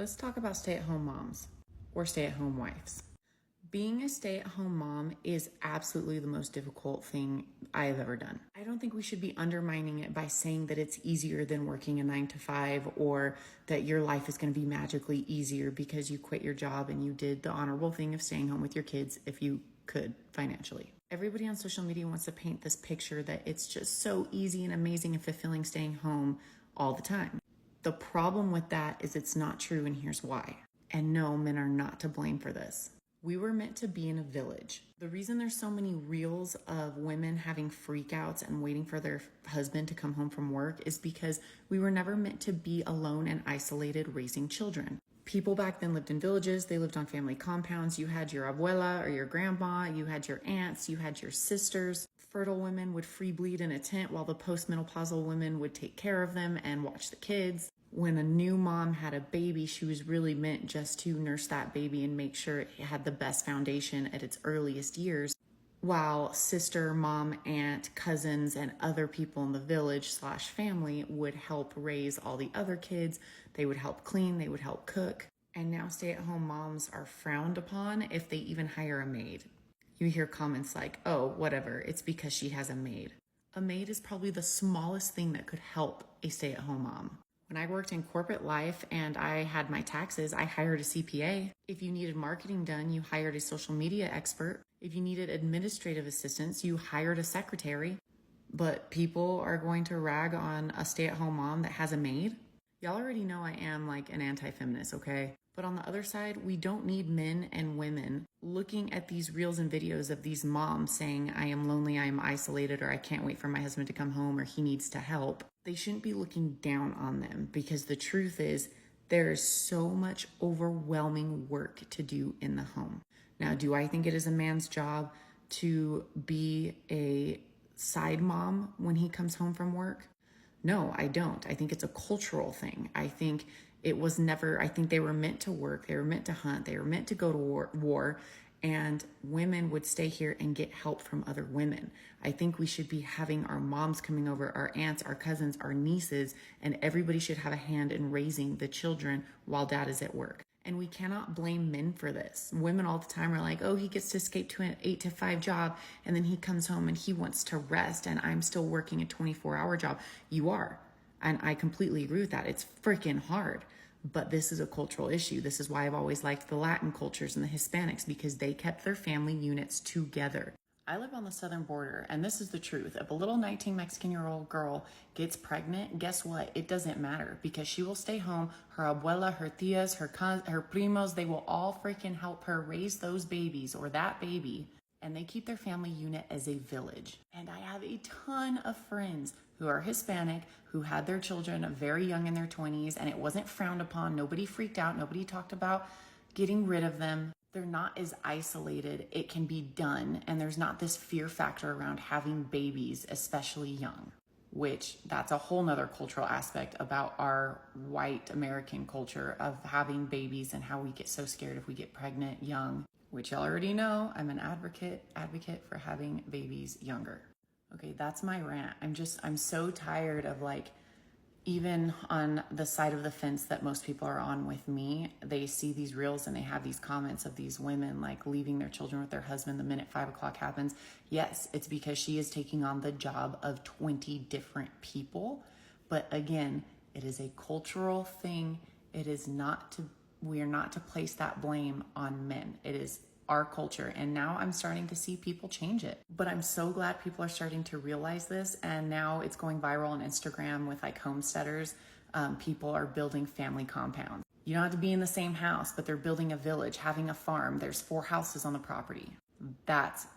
Let's talk about stay-at-home moms or stay-at-home wives. Being a stay-at-home mom is absolutely the most difficult thing I have ever done. I don't think we should be undermining it by saying that it's easier than working a 9 to 5 or that your life is going to be magically easier because you quit your job and you did the honorable thing of staying home with your kids if you could financially. Everybody on social media wants to paint this picture that it's just so easy and amazing and fulfilling staying home all the time. The problem with that is it's not true, and here's why. And no, men are not to blame for this. We were meant to be in a village. The reason there's so many reels of women having freakouts and waiting for their husband to come home from work is because we were never meant to be alone and isolated raising children. People back then lived in villages. They lived on family compounds. You had your abuela or your grandma. You had your aunts. You had your sisters. Fertile women would free bleed in a tent while the postmenopausal women would take care of them and watch the kids. When a new mom had a baby, she was really meant just to nurse that baby and make sure it had the best foundation at its earliest years, while sister, mom, aunt, cousins, and other people in the village/family would help raise all the other kids. They would help clean, they would help cook. And now stay-at-home moms are frowned upon if they even hire a maid. You hear comments like, oh, whatever, it's because she has a maid. A maid is probably the smallest thing that could help a stay-at-home mom. When I worked in corporate life and I had my taxes, I hired a CPA. If you needed marketing done, you hired a social media expert. If you needed administrative assistance, you hired a secretary. But people are going to rag on a stay-at-home mom that has a maid. Y'all already know I am like an anti-feminist, okay? But on the other side, we don't need men and women looking at these reels and videos of these moms saying, I am lonely, I am isolated, or I can't wait for my husband to come home, or he needs to help. They shouldn't be looking down on them, because the truth is there is so much overwhelming work to do in the home. Now, do I think it is a man's job to be a side mom when he comes home from work? No, I don't. I think it's a cultural thing. I think it was never, I think they were meant to work, they were meant to hunt, they were meant to go to war, and women would stay here and get help from other women. I think we should be having our moms coming over, our aunts, our cousins, our nieces, and everybody should have a hand in raising the children while dad is at work. And we cannot blame men for this. Women all the time are like, oh, he gets to escape to an 8 to 5 job, and then he comes home and he wants to rest, and I'm still working a 24-hour job. You are. And I completely agree with that. It's freaking hard. But this is a cultural issue. This is why I've always liked the Latin cultures and the Hispanics, because they kept their family units together. I live on the southern border, and this is the truth. If a little 19 Mexican-year-old girl gets pregnant, guess what? It doesn't matter, because she will stay home. Her abuela, her tias, her primos, they will all freaking help her raise those babies or that baby. And they keep their family unit as a village. And I have a ton of friends who are Hispanic, who had their children very young in their 20s, and it wasn't frowned upon. Nobody freaked out. Nobody talked about getting rid of them. They're not as isolated. It can be done. And there's not this fear factor around having babies, especially young, which that's a whole nother cultural aspect about our white American culture of having babies and how we get so scared if we get pregnant young, which y'all already know. I'm an advocate for having babies younger. Okay, that's my rant. I'm so tired of, like, even on the side of the fence that most people are on with me, they see these reels and they have these comments of these women like leaving their children with their husband the minute 5 o'clock happens. Yes, it's because she is taking on the job of 20 different people. But again, it is a cultural thing. It is not to, we are not to place that blame on men. It is our culture. And now I'm starting to see people change it. But I'm so glad people are starting to realize this. And now it's going viral on Instagram with like homesteaders. People are building family compounds. You don't have to be in the same house, but they're building a village, having a farm. There's 4 houses on the property. That's